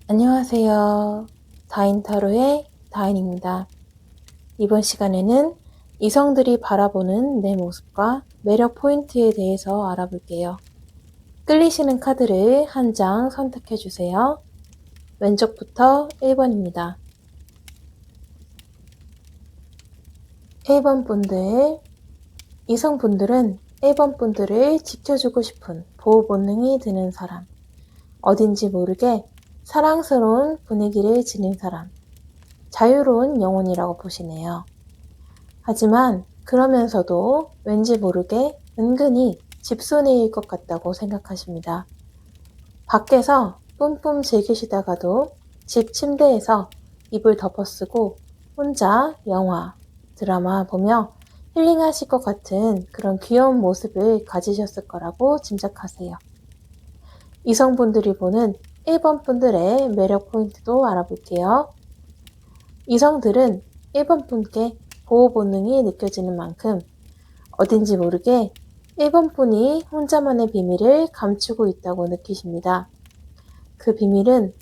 안녕하세요. 다인타로의 다인입니다. 이번 시간에는 이성들이 바라보는 내 모습과 매력 포인트에 대해서 알아볼게요. 끌리시는 카드를 한 장 선택해 주세요. 왼쪽부터 1번입니다. 1번 분들, 이성분들은 1번 분들을 지켜주고 싶은 보호 본능이 드는 사람, 어딘지 모르게 사랑스러운 분위기를 지닌 사람, 자유로운 영혼이라고 보시네요. 하지만 그러면서도 왠지 모르게 은근히 집순이일 것 같다고 생각하십니다. 밖에서 뿜뿜 즐기시다가도 집 침대에서 이불 덮어쓰고 혼자 영화, 드라마 보며 힐링하실 것 같은 그런 귀여운 모습을 가지셨을 거라고 짐작하세요. 이성분들이 보는 1번 분들의 매력 포인트도 알아볼게요. 이성들은 1번 분께 보호 본능이 느껴지는 만큼 어딘지 모르게 1번 분이 혼자만의 비밀을 감추고 있다고 느끼십니다. 그 비밀은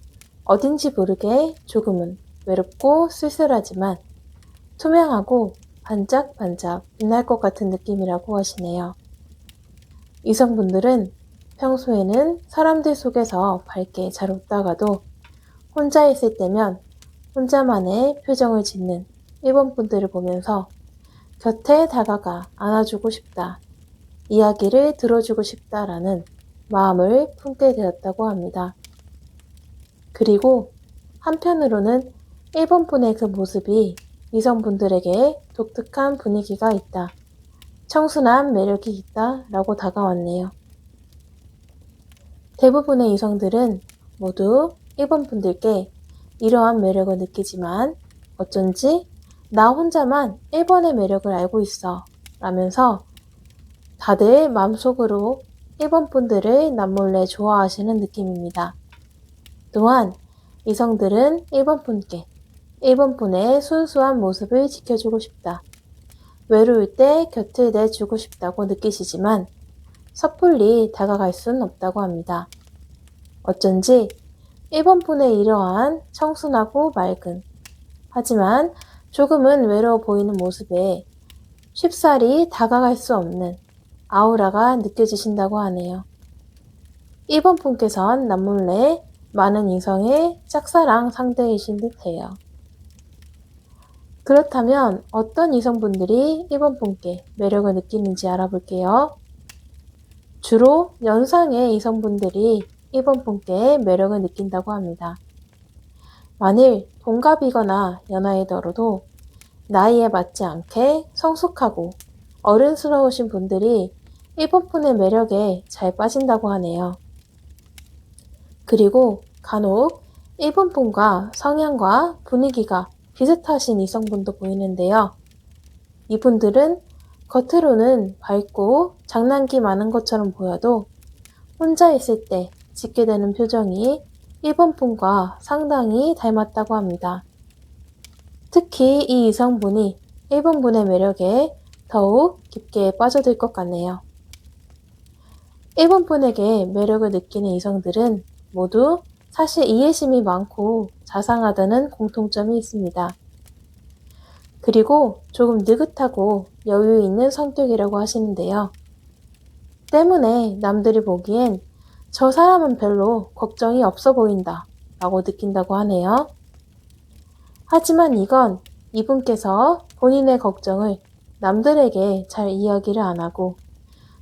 어딘지 모르게 조금은 외롭고 쓸쓸하지만 투명하고 반짝반짝 빛날 것 같은 느낌이라고 하시네요. 이성분들은 평소에는 사람들 속에서 밝게 잘 웃다가도 혼자 있을 때면 혼자만의 표정을 짓는 1번 분들을 보면서 곁에 다가가 안아주고 싶다, 이야기를 들어주고 싶다라는 마음을 품게 되었다고 합니다. 그리고 한편으로는 1번 분의 그 모습이 이성분들에게 독특한 분위기가 있다, 청순한 매력이 있다 라고 다가왔네요. 대부분의 이성들은 모두 1번 분들께 이러한 매력을 느끼지만 어쩐지 나 혼자만 1번의 매력을 알고 있어 라면서 다들 마음속으로 1번 분들을 남몰래 좋아하시는 느낌입니다. 또한 이성들은 1번 분께 1번 분의 순수한 모습을 지켜주고 싶다, 외로울 때 곁을 내주고 싶다고 느끼시지만 섣불리 다가갈 수는 없다고 합니다. 어쩐지 1번 분의 이러한 청순하고 맑은, 하지만 조금은 외로워 보이는 모습에 쉽사리 다가갈 수 없는 아우라가 느껴지신다고 하네요. 1번 분께선 남몰래 많은 이성의 짝사랑 상대이신 듯해요. 그렇다면 어떤 이성분들이 1번 분께 매력을 느끼는지 알아볼게요. 주로 연상의 이성분들이 1번 분께 매력을 느낀다고 합니다. 만일 동갑이거나 연하이더라도 나이에 맞지 않게 성숙하고 어른스러우신 분들이 1번 분의 매력에 잘 빠진다고 하네요. 그리고 간혹 1번 분과 성향과 분위기가 비슷하신 이성분도 보이는데요. 이분들은 겉으로는 밝고 장난기 많은 것처럼 보여도 혼자 있을 때 짓게 되는 표정이 1번 분과 상당히 닮았다고 합니다. 특히 이 이성분이 1번 분의 매력에 더욱 깊게 빠져들 것 같네요. 1번 분에게 매력을 느끼는 이성들은 모두 사실 이해심이 많고 자상하다는 공통점이 있습니다. 그리고 조금 느긋하고 여유 있는 성격이라고 하시는데요. 때문에 남들이 보기엔 저 사람은 별로 걱정이 없어 보인다 라고 느낀다고 하네요. 하지만 이건 이분께서 본인의 걱정을 남들에게 잘 이야기를 안 하고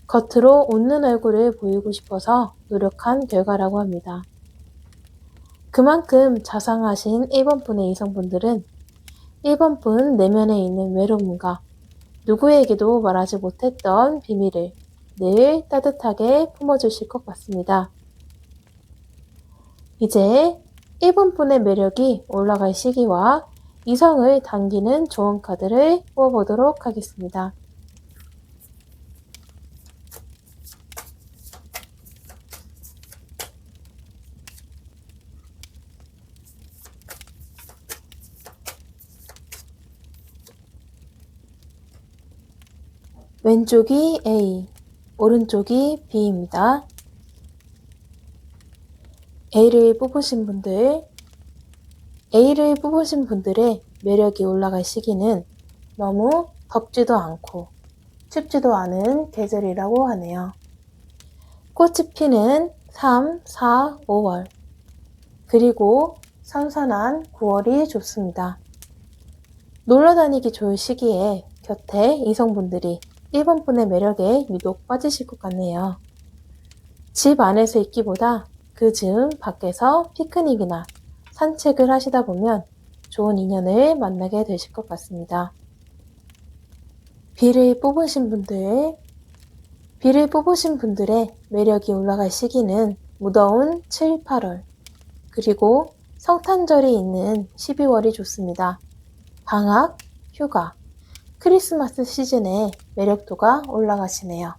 겉으로 웃는 얼굴을 보이고 싶어서 노력한 결과라고 합니다. 그만큼 자상하신 1번 분의 이성분들은 1번 분 내면에 있는 외로움과 누구에게도 말하지 못했던 비밀을 늘 따뜻하게 품어주실 것 같습니다. 이제 1번 분의 매력이 올라갈 시기와 이성을 당기는 좋은 카드를 뽑아보도록 하겠습니다. 왼쪽이 A, 오른쪽이 B입니다. A를 뽑으신 분들 A를 뽑으신 분들의 매력이 올라갈 시기는 너무 덥지도 않고 춥지도 않은 계절이라고 하네요. 꽃이 피는 3, 4, 5월, 그리고 선선한 9월이 좋습니다. 놀러 다니기 좋은 시기에 곁에 이성분들이 1번 분의 매력에 유독 빠지실 것 같네요. 집 안에서 있기보다 그 즈음 밖에서 피크닉이나 산책을 하시다 보면 좋은 인연을 만나게 되실 것 같습니다. B를 뽑으신 분들의 매력이 올라갈 시기는 무더운 7, 8월, 그리고 성탄절이 있는 12월이 좋습니다. 방학, 휴가, 크리스마스 시즌에 매력도가 올라가시네요.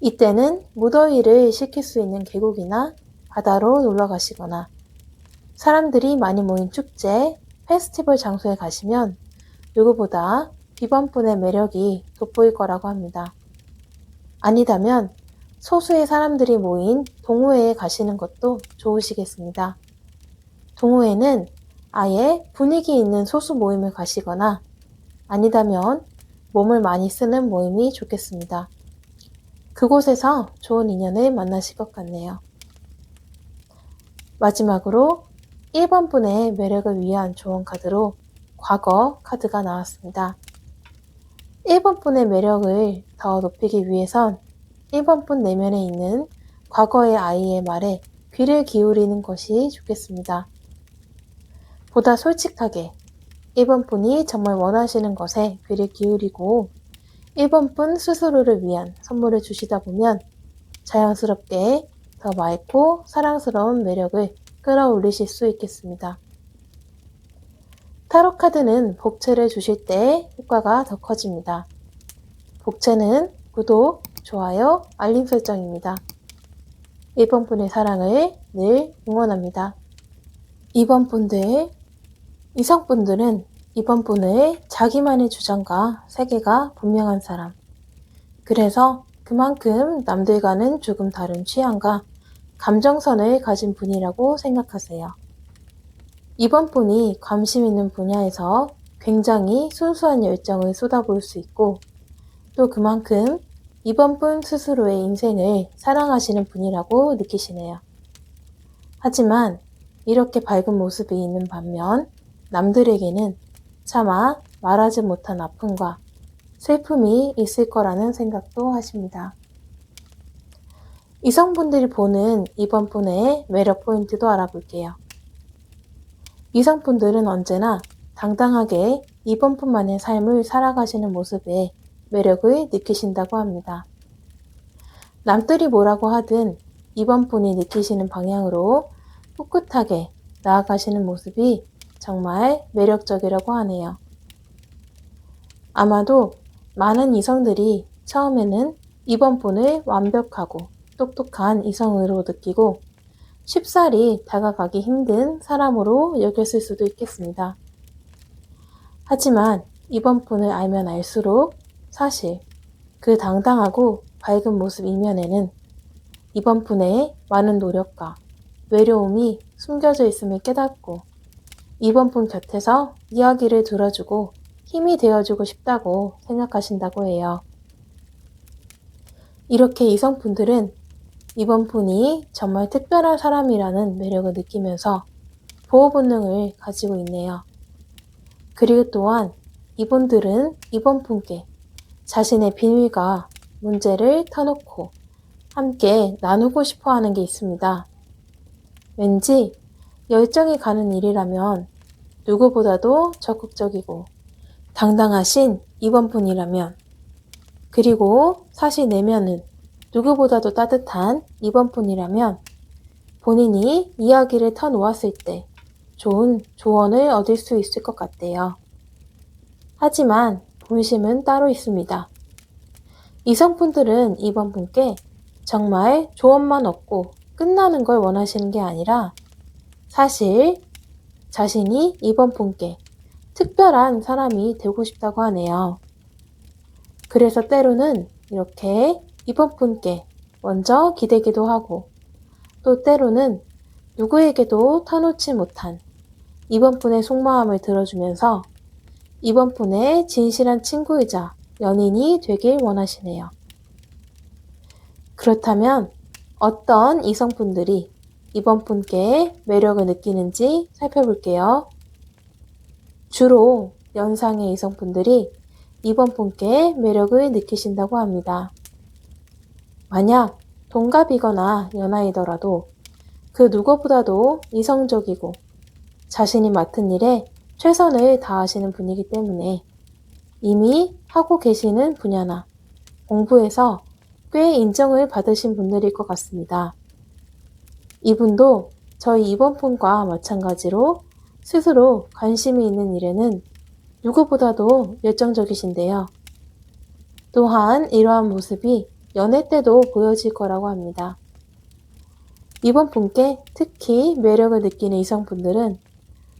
이때는 무더위를 식힐 수 있는 계곡이나 바다로 놀러 가시거나 사람들이 많이 모인 축제, 페스티벌 장소에 가시면 누구보다 B번분의 매력이 돋보일 거라고 합니다. 아니다면 소수의 사람들이 모인 동호회에 가시는 것도 좋으시겠습니다. 동호회는 아예 분위기 있는 소수 모임을 가시거나 아니다면 몸을 많이 쓰는 모임이 좋겠습니다. 그곳에서 좋은 인연을 만나실 것 같네요. 마지막으로 1번 분의 매력을 위한 조언 카드로 과거 카드가 나왔습니다. 1번 분의 매력을 더 높이기 위해선 1번 분 내면에 있는 과거의 아이의 말에 귀를 기울이는 것이 좋겠습니다. 보다 솔직하게 1번 분이 정말 원하시는 것에 귀를 기울이고 1번 분 스스로를 위한 선물을 주시다 보면 자연스럽게 더 맑고 사랑스러운 매력을 끌어올리실 수 있겠습니다. 타로 카드는 복채를 주실 때 효과가 더 커집니다. 복채는 구독, 좋아요, 알림 설정입니다. 1번 분의 사랑을 늘 응원합니다. 2번 분들, 이성분들은 2번 분의 자기만의 주장과 세계가 분명한 사람. 그래서 그만큼 남들과는 조금 다른 취향과 감정선을 가진 분이라고 생각하세요. 2번 분이 관심 있는 분야에서 굉장히 순수한 열정을 쏟아부을 수 있고 또 그만큼 2번 분 스스로의 인생을 사랑하시는 분이라고 느끼시네요. 하지만 이렇게 밝은 모습이 있는 반면 남들에게는 차마 말하지 못한 아픔과 슬픔이 있을 거라는 생각도 하십니다. 이성분들이 보는 2번 분의 매력 포인트도 알아볼게요. 이성분들은 언제나 당당하게 2번 분만의 삶을 살아가시는 모습에 매력을 느끼신다고 합니다. 남들이 뭐라고 하든 2번 분이 느끼시는 방향으로 꿋꿋하게 나아가시는 모습이 정말 매력적이라고 하네요. 아마도 많은 이성들이 처음에는 2번 분을 완벽하고 똑똑한 이성으로 느끼고 쉽사리 다가가기 힘든 사람으로 여겼을 수도 있겠습니다. 하지만 2번 분을 알면 알수록 사실 그 당당하고 밝은 모습 이면에는 2번 분의 많은 노력과 외로움이 숨겨져 있음을 깨닫고 2번 분 곁에서 이야기를 들어주고 힘이 되어주고 싶다고 생각하신다고 해요. 이렇게 이성분들은 2번 분이 정말 특별한 사람이라는 매력을 느끼면서 보호 본능을 가지고 있네요. 그리고 또한 이분들은 2번 분께 자신의 비밀과 문제를 터놓고 함께 나누고 싶어 하는 게 있습니다. 왠지 열정이 가는 일이라면 누구보다도 적극적이고 당당하신 2번 분이라면 그리고 사실 내면은 누구보다도 따뜻한 2번 분이라면 본인이 이야기를 터놓았을 때 좋은 조언을 얻을 수 있을 것 같대요. 하지만 본심은 따로 있습니다. 이성분들은 2번 분께 정말 조언만 얻고 끝나는 걸 원하시는 게 아니라 사실 자신이 2번 분께 특별한 사람이 되고 싶다고 하네요. 그래서 때로는 이렇게 2번 분께 먼저 기대기도 하고 또 때로는 누구에게도 터놓지 못한 이번 분의 속마음을 들어주면서 이번 분의 진실한 친구이자 연인이 되길 원하시네요. 그렇다면 어떤 이성분들이 이번 분께 매력을 느끼는지 살펴볼게요. 주로 연상의 이성분들이 이번 분께 매력을 느끼신다고 합니다. 만약 동갑이거나 연하이더라도 그 누구보다도 이성적이고 자신이 맡은 일에 최선을 다하시는 분이기 때문에 이미 하고 계시는 분야나 공부에서 꽤 인정을 받으신 분들일 것 같습니다. 이분도 저희 이번 분과 마찬가지로 스스로 관심이 있는 일에는 누구보다도 열정적이신데요. 또한 이러한 모습이 연애 때도 보여질 거라고 합니다. 이번 분께 특히 매력을 느끼는 이성분들은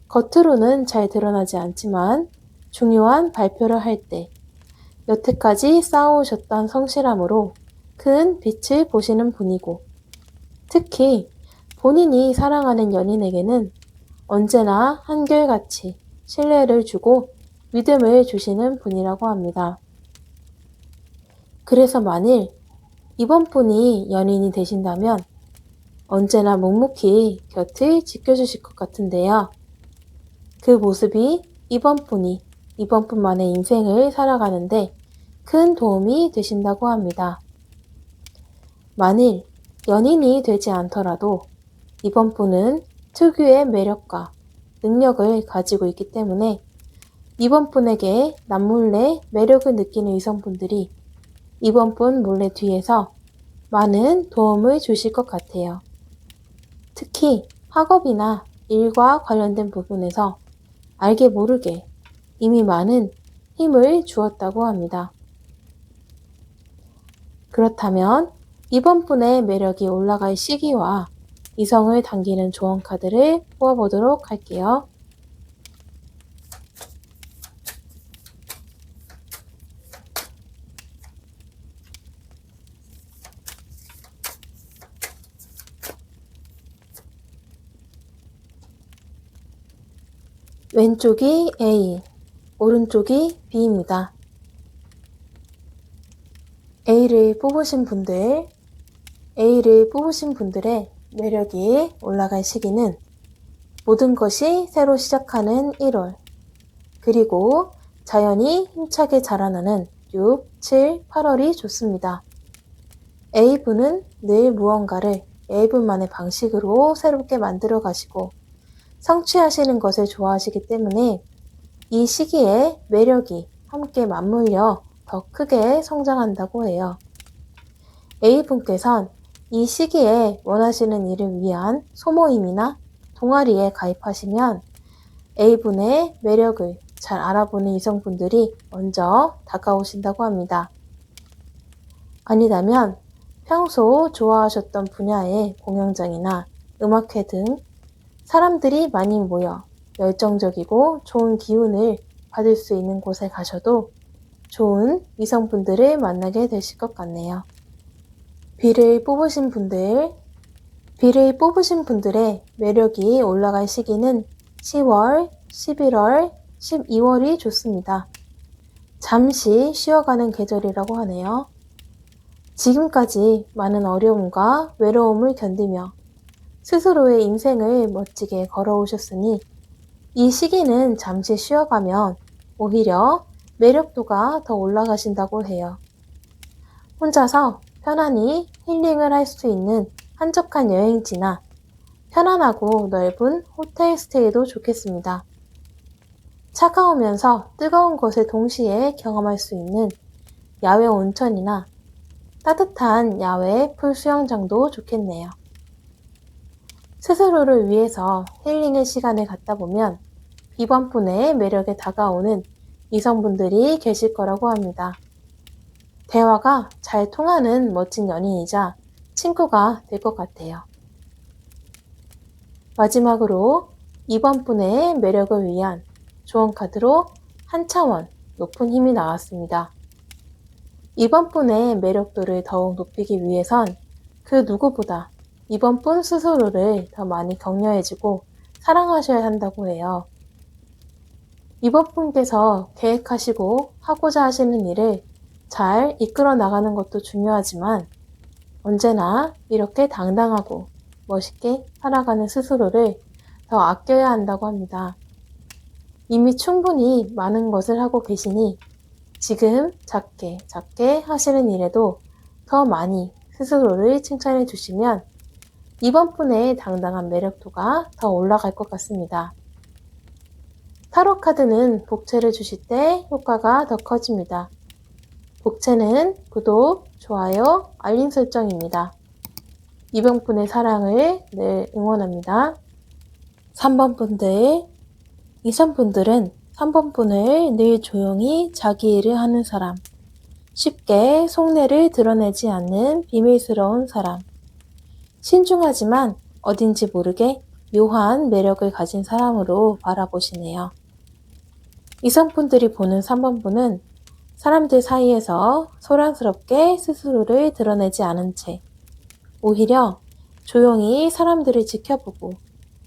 겉으로는 잘 드러나지 않지만 중요한 발표를 할 때 여태까지 쌓아오셨던 성실함으로 큰 빛을 보시는 분이고 특히 본인이 사랑하는 연인에게는 언제나 한결같이 신뢰를 주고 믿음을 주시는 분이라고 합니다. 그래서 만일 이번 분이 연인이 되신다면 언제나 묵묵히 곁을 지켜주실 것 같은데요. 그 모습이 이번 분만의 인생을 살아가는데 큰 도움이 되신다고 합니다. 만일 연인이 되지 않더라도 이번 분은 특유의 매력과 능력을 가지고 있기 때문에 이번 분에게 남몰래 매력을 느끼는 이성분들이 이번 분 몰래 뒤에서 많은 도움을 주실 것 같아요. 특히 학업이나 일과 관련된 부분에서 알게 모르게 이미 많은 힘을 주었다고 합니다. 그렇다면 이번 분의 매력이 올라갈 시기와 이성을 당기는 조언 카드를 뽑아보도록 할게요. 왼쪽이 A, 오른쪽이 B입니다. A를 뽑으신 분들의 매력이 올라갈 시기는 모든 것이 새로 시작하는 1월, 그리고 자연이 힘차게 자라나는 6, 7, 8월이 좋습니다. A분은 늘 무언가를 A분만의 방식으로 새롭게 만들어 가시고 성취하시는 것을 좋아하시기 때문에 이 시기에 매력이 함께 맞물려 더 크게 성장한다고 해요. A분께선 이 시기에 원하시는 일을 위한 소모임이나 동아리에 가입하시면 A분의 매력을 잘 알아보는 이성분들이 먼저 다가오신다고 합니다. 아니다면 평소 좋아하셨던 분야의 공연장이나 음악회 등 사람들이 많이 모여 열정적이고 좋은 기운을 받을 수 있는 곳에 가셔도 좋은 이성분들을 만나게 되실 것 같네요. B를 뽑으신 분들의 매력이 올라갈 시기는 10월, 11월, 12월이 좋습니다. 잠시 쉬어가는 계절이라고 하네요. 지금까지 많은 어려움과 외로움을 견디며 스스로의 인생을 멋지게 걸어오셨으니 이 시기는 잠시 쉬어가면 오히려 매력도가 더 올라가신다고 해요. 혼자서 편안히 힐링을 할 수 있는 한적한 여행지나 편안하고 넓은 호텔 스테이도 좋겠습니다. 차가우면서 뜨거운 것을 동시에 경험할 수 있는 야외 온천이나 따뜻한 야외 풀 수영장도 좋겠네요. 스스로를 위해서 힐링의 시간을 갖다 보면 B번분의 매력에 다가오는 이성분들이 계실 거라고 합니다. 대화가 잘 통하는 멋진 연인이자 친구가 될 것 같아요. 마지막으로 이번 분의 매력을 위한 조언 카드로 한 차원 높은 힘이 나왔습니다. 이번 분의 매력도를 더욱 높이기 위해선 그 누구보다 이번 분 스스로를 더 많이 격려해주고 사랑하셔야 한다고 해요. 이번 분께서 계획하시고 하고자 하시는 일을 잘 이끌어 나가는 것도 중요하지만 언제나 이렇게 당당하고 멋있게 살아가는 스스로를 더 아껴야 한다고 합니다. 이미 충분히 많은 것을 하고 계시니 지금 작게 작게 하시는 일에도 더 많이 스스로를 칭찬해 주시면 이번 분의 당당한 매력도가 더 올라갈 것 같습니다. 타로 카드는 복채를 주실 때 효과가 더 커집니다. 복채는 구독, 좋아요, 알림 설정입니다. 이번 분의 사랑을 늘 응원합니다. 3번 분들, 이선 분들은 3번 분을 늘 조용히 자기 일을 하는 사람, 쉽게 속내를 드러내지 않는 비밀스러운 사람, 신중하지만 어딘지 모르게 묘한 매력을 가진 사람으로 바라보시네요. 이성분들이 보는 3번 분은 사람들 사이에서 소란스럽게 스스로를 드러내지 않은 채 오히려 조용히 사람들을 지켜보고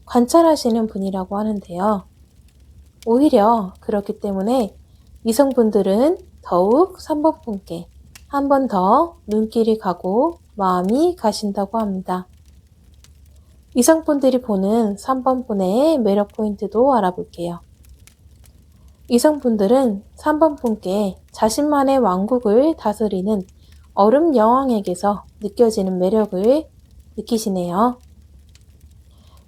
관찰하시는 분이라고 하는데요. 오히려 그렇기 때문에 이성분들은 더욱 3번 분께 한 번 더 눈길이 가고 마음이 가신다고 합니다. 이성분들이 보는 3번 분의 매력 포인트도 알아볼게요. 이성분들은 3번 분께 자신만의 왕국을 다스리는 얼음 여왕에게서 느껴지는 매력을 느끼시네요.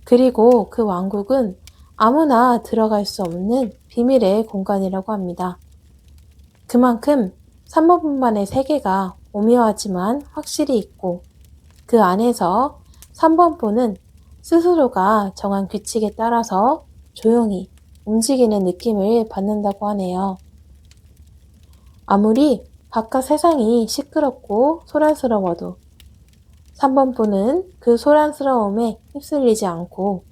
그리고 그 왕국은 아무나 들어갈 수 없는 비밀의 공간이라고 합니다. 그만큼 3번 분만의 세계가 오묘하지만 확실히 있고 그 안에서 3번 분은 스스로가 정한 규칙에 따라서 조용히 움직이는 느낌을 받는다고 하네요. 아무리 바깥 세상이 시끄럽고 소란스러워도 3번 분은 그 소란스러움에 휩쓸리지 않고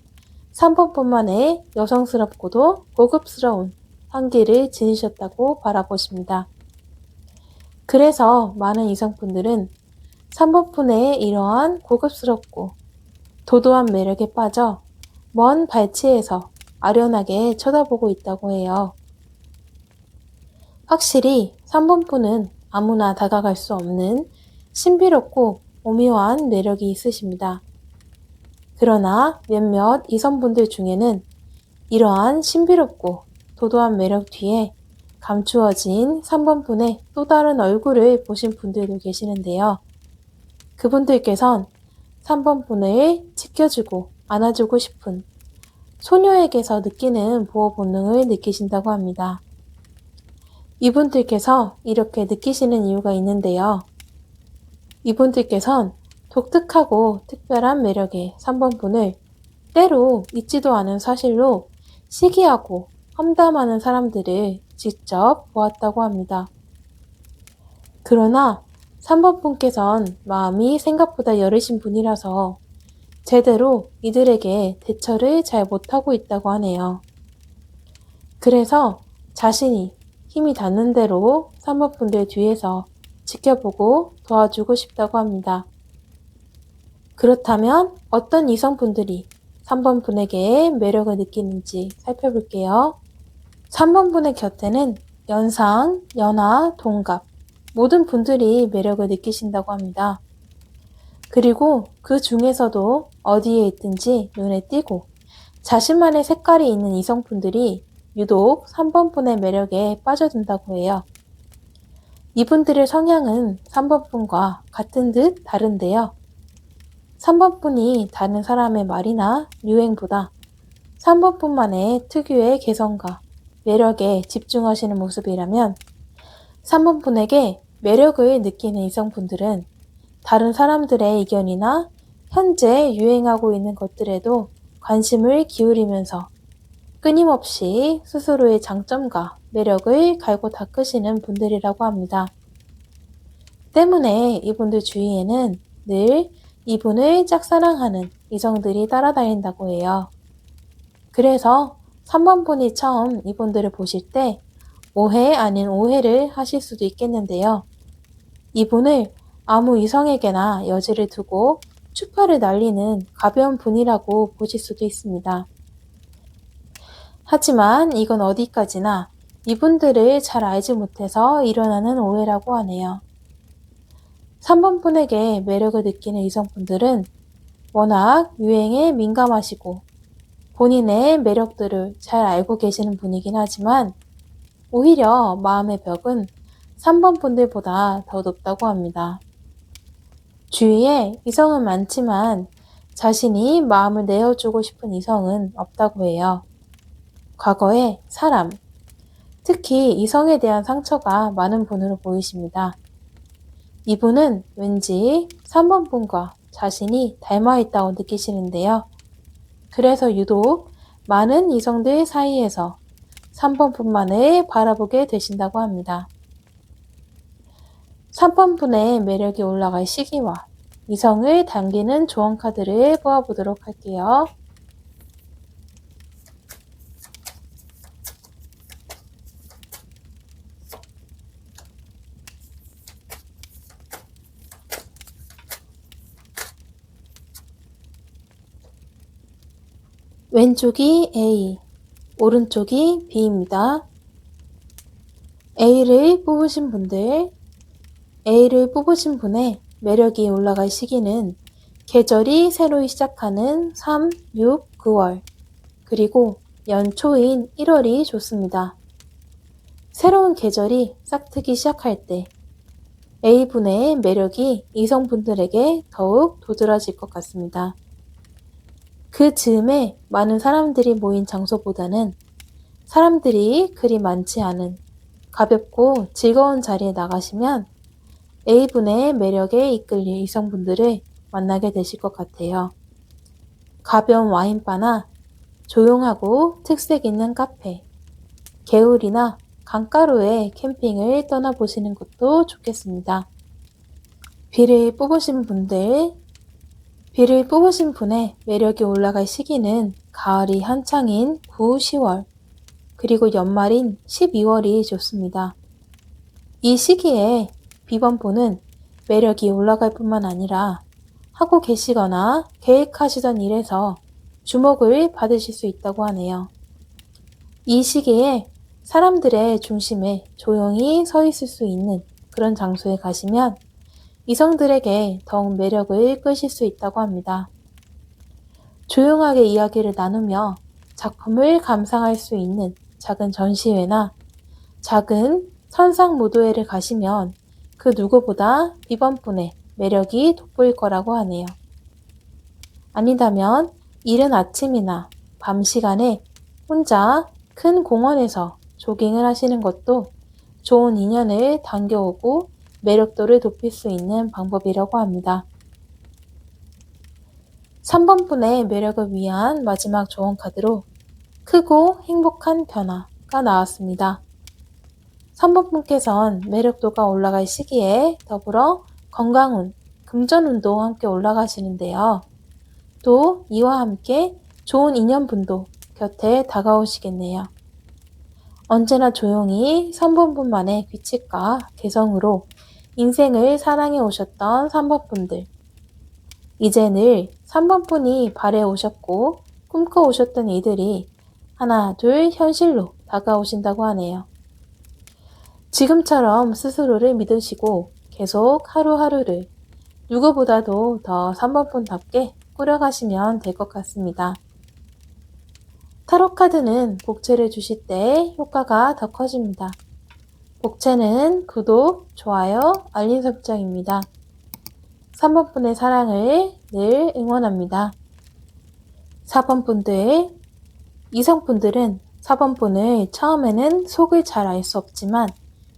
3번 분만의 여성스럽고도 고급스러운 향기를 지니셨다고 바라보십니다. 그래서 많은 이성분들은 3번 분의 이러한 고급스럽고 도도한 매력에 빠져 먼 발치에서 아련하게 쳐다보고 있다고 해요. 확실히 3번 분은 아무나 다가갈 수 없는 신비롭고 오묘한 매력이 있으십니다. 그러나 몇몇 이성분들 중에는 이러한 신비롭고 도도한 매력 뒤에 감추어진 3번 분의 또 다른 얼굴을 보신 분들도 계시는데요. 그분들께선 3번 분을 지켜주고 안아주고 싶은 소녀에게서 느끼는 보호 본능을 느끼신다고 합니다. 이분들께서 이렇게 느끼시는 이유가 있는데요. 이분들께선 독특하고 특별한 매력의 3번 분을 때로 잊지도 않은 사실로 시기하고 험담하는 사람들을 직접 보았다고 합니다. 그러나 3번 분께선 마음이 생각보다 여리신 분이라서 제대로 이들에게 대처를 잘 못하고 있다고 하네요. 그래서 자신이 힘이 닿는 대로 3번 분들 뒤에서 지켜보고 도와주고 싶다고 합니다. 그렇다면 어떤 이성분들이 3번 분에게 매력을 느끼는지 살펴볼게요. 3번 분의 곁에는 연상, 연하, 동갑 모든 분들이 매력을 느끼신다고 합니다. 그리고 그 중에서도 어디에 있든지 눈에 띄고 자신만의 색깔이 있는 이성분들이 유독 3번 분의 매력에 빠져든다고 해요. 이분들의 성향은 3번 분과 같은 듯 다른데요. 3번 분이 다른 사람의 말이나 유행보다 3번 분만의 특유의 개성과 매력에 집중하시는 모습이라면 3번 분에게 매력을 느끼는 이성분들은 다른 사람들의 의견이나 현재 유행하고 있는 것들에도 관심을 기울이면서 끊임없이 스스로의 장점과 매력을 갈고 닦으시는 분들이라고 합니다. 때문에 이분들 주위에는 늘 이분을 짝사랑하는 이성들이 따라다닌다고 해요. 그래서 3번 분이 처음 이분들을 보실 때 오해 아닌 오해를 하실 수도 있겠는데요. 이분을 아무 이성에게나 여지를 두고 추파를 날리는 가벼운 분이라고 보실 수도 있습니다. 하지만 이건 어디까지나 이분들을 잘 알지 못해서 일어나는 오해라고 하네요. 3번 분에게 매력을 느끼는 이성분들은 워낙 유행에 민감하시고 본인의 매력들을 잘 알고 계시는 분이긴 하지만 오히려 마음의 벽은 3번 분들보다 더 높다고 합니다. 주위에 이성은 많지만 자신이 마음을 내어주고 싶은 이성은 없다고 해요. 과거에 사람, 특히 이성에 대한 상처가 많은 분으로 보이십니다. 이분은 왠지 3번 분과 자신이 닮아 있다고 느끼시는데요. 그래서 유독 많은 이성들 사이에서 3번 분만을 바라보게 되신다고 합니다. 3번 분의 매력이 올라갈 시기와 이성을 당기는 조언 카드를 보아보도록 할게요. 왼쪽이 A, 오른쪽이 B입니다. A를 뽑으신 분의 매력이 올라갈 시기는 계절이 새로 시작하는 3, 6, 9월, 그리고 연초인 1월이 좋습니다. 새로운 계절이 싹트기 시작할 때 A분의 매력이 이성분들에게 더욱 도드라질 것 같습니다. 그 즈음에 많은 사람들이 모인 장소보다는 사람들이 그리 많지 않은 가볍고 즐거운 자리에 나가시면 A분의 매력에 이끌릴 이성분들을 만나게 되실 것 같아요. 가벼운 와인바나 조용하고 특색 있는 카페, 개울이나 강가로의 캠핑을 떠나보시는 것도 좋겠습니다. B를 뽑으신 분의 매력이 올라갈 시기는 가을이 한창인 9, 10월, 그리고 연말인 12월이 좋습니다. 이 시기에 B번분은 매력이 올라갈 뿐만 아니라 하고 계시거나 계획하시던 일에서 주목을 받으실 수 있다고 하네요. 이 시기에 사람들의 중심에 조용히 서 있을 수 있는 그런 장소에 가시면 이성들에게 더욱 매력을 끄실 수 있다고 합니다. 조용하게 이야기를 나누며 작품을 감상할 수 있는 작은 전시회나 작은 선상 무도회를 가시면 그 누구보다 B번분의 매력이 돋보일 거라고 하네요. 아니다면 이른 아침이나 밤 시간에 혼자 큰 공원에서 조깅을 하시는 것도 좋은 인연을 당겨오고 매력도를 높일 수 있는 방법이라고 합니다. 3번분의 매력을 위한 마지막 조언 카드로 크고 행복한 변화가 나왔습니다. 3번분께선 매력도가 올라갈 시기에 더불어 건강운, 금전운도 함께 올라가시는데요. 또 이와 함께 좋은 인연분도 곁에 다가오시겠네요. 언제나 조용히 3번분만의 규칙과 개성으로 인생을 사랑해 오셨던 3번분들. 이제 늘 3번분이 바래 오셨고 꿈꿔 오셨던 이들이 하나 둘 현실로 다가오신다고 하네요. 지금처럼 스스로를 믿으시고 계속 하루하루를 누구보다도 더 3번분답게 꾸려가시면 될 것 같습니다. 타로카드는 복채를 주실 때 효과가 더 커집니다. 복채는 구독, 좋아요, 알림 설정입니다. 3번분의 사랑을 늘 응원합니다. 4번분들, 이성분들은 4번분을 처음에는 속을 잘 알 수 없지만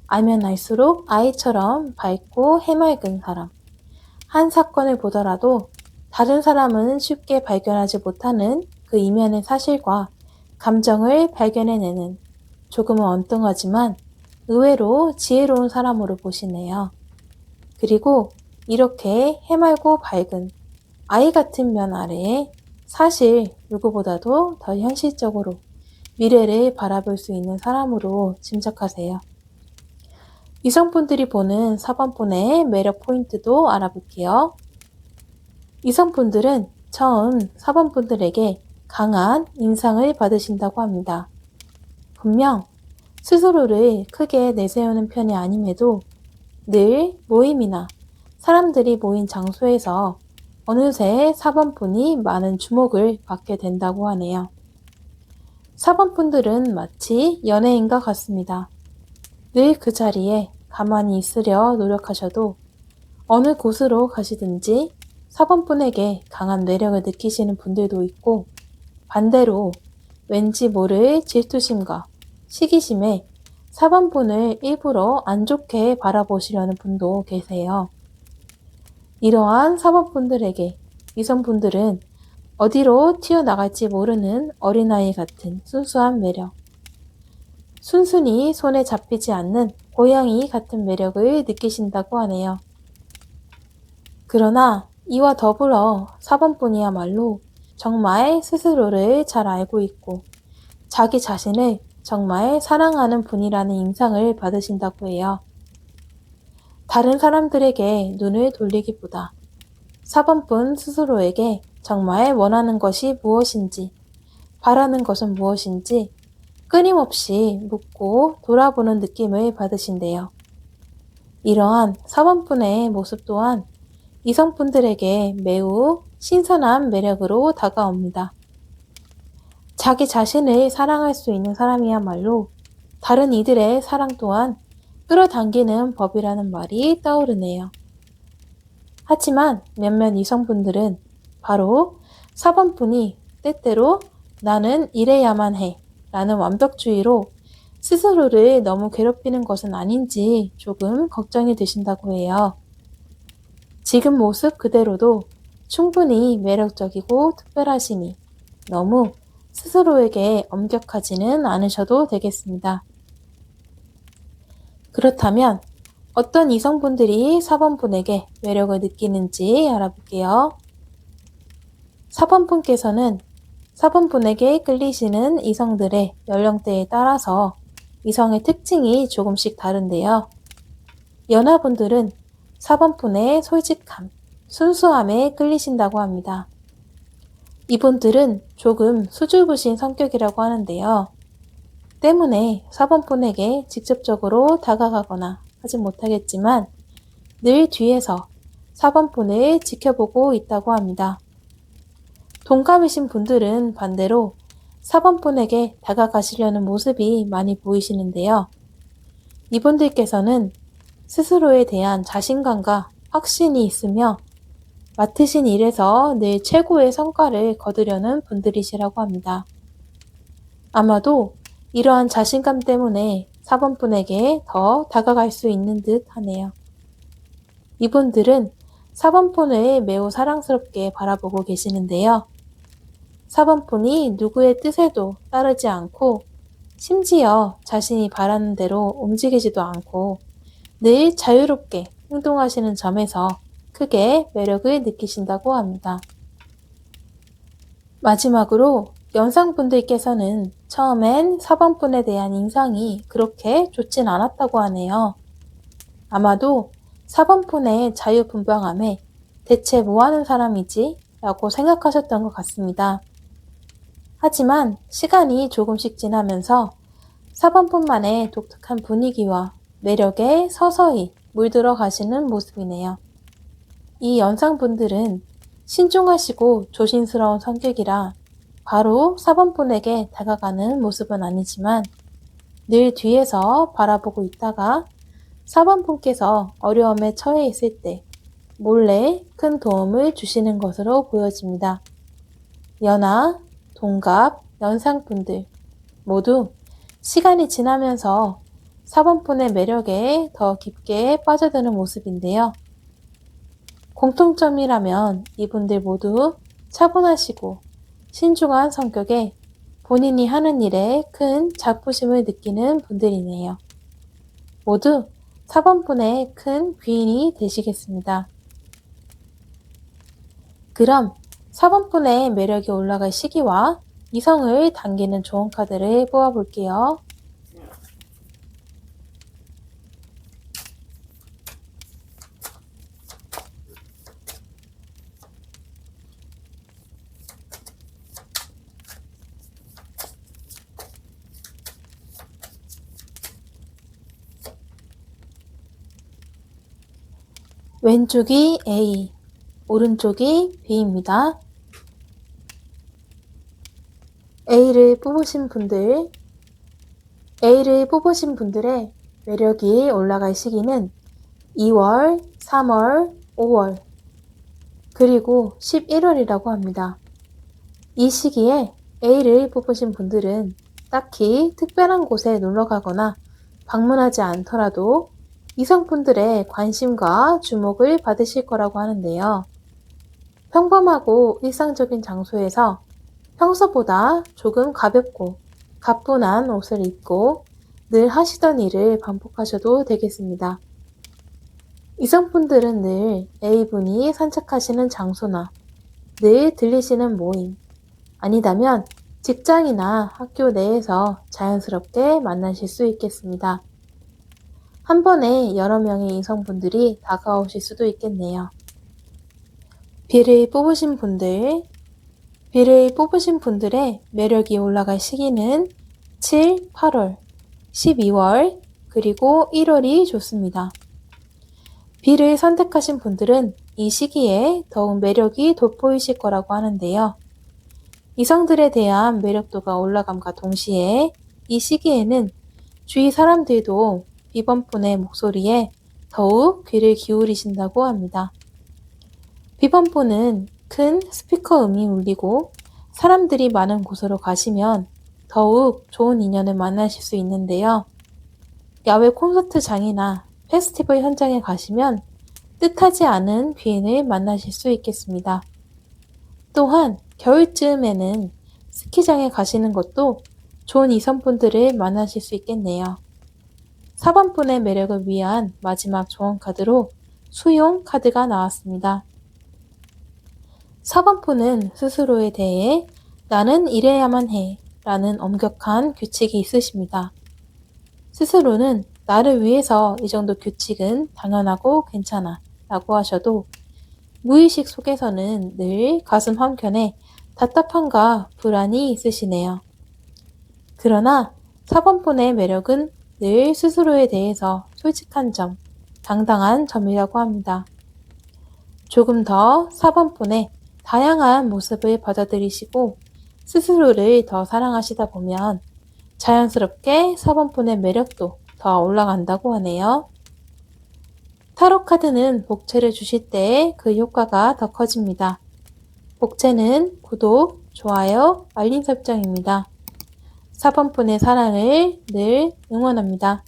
알면 알수록 아이처럼 밝고 해맑은 사람. 한 사건을 보더라도 다른 사람은 쉽게 발견하지 못하는 그 이면의 사실과 감정을 발견해내는 조금은 엉뚱하지만 의외로 지혜로운 사람으로 보시네요. 그리고 이렇게 해맑고 밝은 아이 같은 면 아래에 사실 누구보다도 더 현실적으로 미래를 바라볼 수 있는 사람으로 짐작하세요. 이성분들이 보는 4번분의 매력 포인트도 알아볼게요. 이성분들은 처음 4번분들에게 강한 인상을 받으신다고 합니다. 분명 스스로를 크게 내세우는 편이 아님에도 늘 모임이나 사람들이 모인 장소에서 어느새 4번분이 많은 주목을 받게 된다고 하네요. 4번분들은 마치 연예인과 같습니다. 늘 그 자리에 가만히 있으려 노력하셔도 어느 곳으로 가시든지 4번분에게 강한 매력을 느끼시는 분들도 있고, 반대로 왠지 모를 질투심과 시기심에 4번분을 일부러 안 좋게 바라보시려는 분도 계세요. 이러한 4번분들에게 이성분들은 어디로 튀어나갈지 모르는 어린아이 같은 순수한 매력, 순순히 손에 잡히지 않는 고양이 같은 매력을 느끼신다고 하네요. 그러나 이와 더불어 4번분이야말로 정말 스스로를 잘 알고 있고 자기 자신을 정말 사랑하는 분이라는 인상을 받으신다고 해요. 다른 사람들에게 눈을 돌리기보다 4번분 스스로에게 정말 원하는 것이 무엇인지, 바라는 것은 무엇인지 끊임없이 묻고 돌아보는 느낌을 받으신대요. 이러한 4번분의 모습 또한 이성분들에게 매우 신선한 매력으로 다가옵니다. 자기 자신을 사랑할 수 있는 사람이야말로 다른 이들의 사랑 또한 끌어당기는 법이라는 말이 떠오르네요. 하지만 몇몇 이성분들은 바로 4번분이 때때로 나는 이래야만 해 라는 완벽주의로 스스로를 너무 괴롭히는 것은 아닌지 조금 걱정이 되신다고 해요. 지금 모습 그대로도 충분히 매력적이고 특별하시니 너무 스스로에게 엄격하지는 않으셔도 되겠습니다. 그렇다면 어떤 이성분들이 4번분에게 매력을 느끼는지 알아볼게요. 4번분께서는 4번분에게 끌리시는 이성들의 연령대에 따라서 이성의 특징이 조금씩 다른데요. 연하분들은 4번분의 솔직함, 순수함에 끌리신다고 합니다. 이분들은 조금 수줍으신 성격이라고 하는데요. 때문에 4번분에게 직접적으로 다가가거나 하진 못하겠지만 늘 뒤에서 4번분을 지켜보고 있다고 합니다. 동감이신 분들은 반대로 4번분에게 다가가시려는 모습이 많이 보이시는데요. 이분들께서는 스스로에 대한 자신감과 확신이 있으며 맡으신 일에서 늘 최고의 성과를 거두려는 분들이시라고 합니다. 아마도 이러한 자신감 때문에 4번분에게 더 다가갈 수 있는 듯 하네요. 이분들은 4번분을 매우 사랑스럽게 바라보고 계시는데요. 4번분이 누구의 뜻에도 따르지 않고 심지어 자신이 바라는 대로 움직이지도 않고 늘 자유롭게 행동하시는 점에서 크게 매력을 느끼신다고 합니다. 마지막으로 연상분들께서는 처음엔 4번분에 대한 인상이 그렇게 좋진 않았다고 하네요. 아마도 4번분의 자유분방함에 대체 뭐하는 사람이지? 라고 생각하셨던 것 같습니다. 하지만 시간이 조금씩 지나면서 4번분만의 독특한 분위기와 매력에 서서히 물들어 가시는 모습이네요. 이 연상분들은 신중하시고 조심스러운 성격이라 바로 4번분에게 다가가는 모습은 아니지만 늘 뒤에서 바라보고 있다가 4번분께서 어려움에 처해 있을 때 몰래 큰 도움을 주시는 것으로 보여집니다. 연하, 동갑, 연상분들 모두 시간이 지나면서 4번분의 매력에 더 깊게 빠져드는 모습인데요. 공통점이라면 이분들 모두 차분하시고 신중한 성격에 본인이 하는 일에 큰 자부심을 느끼는 분들이네요. 모두 4번분의 큰 귀인이 되시겠습니다. 그럼 4번분의 매력이 올라갈 시기와 이성을 당기는 좋은 카드를 뽑아볼게요. 왼쪽이 A, 오른쪽이 B입니다. A를 뽑으신 분들의 매력이 올라갈 시기는 2월, 3월, 5월, 그리고 11월이라고 합니다. 이 시기에 A를 뽑으신 분들은 딱히 특별한 곳에 놀러 가거나 방문하지 않더라도 이성분들의 관심과 주목을 받으실 거라고 하는데요. 평범하고 일상적인 장소에서 평소보다 조금 가볍고 가뿐한 옷을 입고 늘 하시던 일을 반복하셔도 되겠습니다. 이성분들은 늘 A분이 산책하시는 장소나 늘 들리시는 모임, 아니다면 직장이나 학교 내에서 자연스럽게 만나실 수 있겠습니다. 한 번에 여러 명의 이성분들이 다가오실 수도 있겠네요. B를 뽑으신 분들의 매력이 올라갈 시기는 7, 8월, 12월, 그리고 1월이 좋습니다. B를 선택하신 분들은 이 시기에 더욱 매력이 돋보이실 거라고 하는데요. 이성들에 대한 매력도가 올라감과 동시에 이 시기에는 주위 사람들도 B번분의 목소리에 더욱 귀를 기울이신다고 합니다. B번분은 큰 스피커음이 울리고 사람들이 많은 곳으로 가시면 더욱 좋은 인연을 만나실 수 있는데요. 야외 콘서트장이나 페스티벌 현장에 가시면 뜻하지 않은 귀인을 만나실 수 있겠습니다. 또한 겨울쯤에는 스키장에 가시는 것도 좋은 이성분들을 만나실 수 있겠네요. 4번분의 매력을 위한 마지막 조언 카드로 수용 카드가 나왔습니다. 4번분은 스스로에 대해 나는 이래야만 해 라는 엄격한 규칙이 있으십니다. 스스로는 나를 위해서 이 정도 규칙은 당연하고 괜찮아 라고 하셔도 무의식 속에서는 늘 가슴 한켠에 답답함과 불안이 있으시네요. 그러나 4번분의 매력은 늘 스스로에 대해서 솔직한 점, 당당한 점이라고 합니다. 조금 더 4번분의 다양한 모습을 받아들이시고 스스로를 더 사랑하시다 보면 자연스럽게 4번분의 매력도 더 올라간다고 하네요. 타로 카드는 복채를 주실 때 그 효과가 더 커집니다. 복채는 구독, 좋아요, 알림 설정입니다. 4번분의 사랑을 늘 응원합니다.